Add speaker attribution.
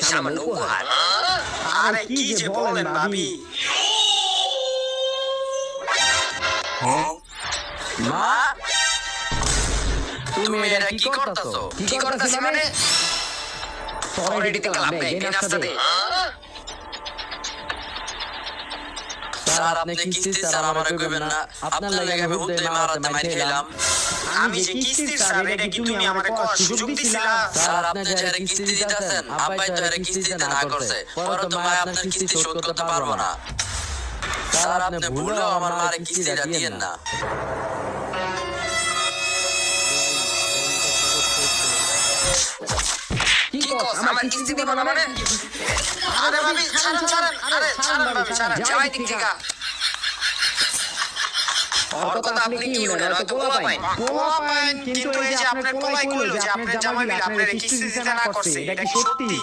Speaker 1: সামান্য উপহার। আরে কি যে বলেন ভাবি। মা তুমি এটা কি করতেছো? কি করতেছ মানে? অলরেডি তো লাভ নেই, এই নাস্তা দে। স্যার আপনি কিস্তি স্যার আমারে কইবেন না, আপনার লাগি আমি হুদ্দে মারাতে মাইর খেলাম। আমি যে কিস্তি স্যার এটা কি তুমি আমারে কর সুযোগ দিছিলা? স্যার আপনি যারে কিস্তি দিতেছেন আব্বাই তো এর কিস্তি দিতে না করছে, পরে তো মা আপনার কিস্তি শোধ করতে পারবো না। স্যার আপনি ভুলেও আমার মারে কিস্তিটা দিয়েন না। কি কস আমার কিস্তি দিব না মানে? আরে ভাবি ছাড়েন ছাড়েন, আরে ছাড়েন ভাবি ছাড়েন, যাই দিক থেকে। ওর কথা আপনি কি মনে হয় তো পোলা পাইন, কিন্তু এই যে আপনার পোলাই কইলো যে আপনার জামাই মিলে আপনার কিস্তি দিতে না করছে, এটা কি সত্যি?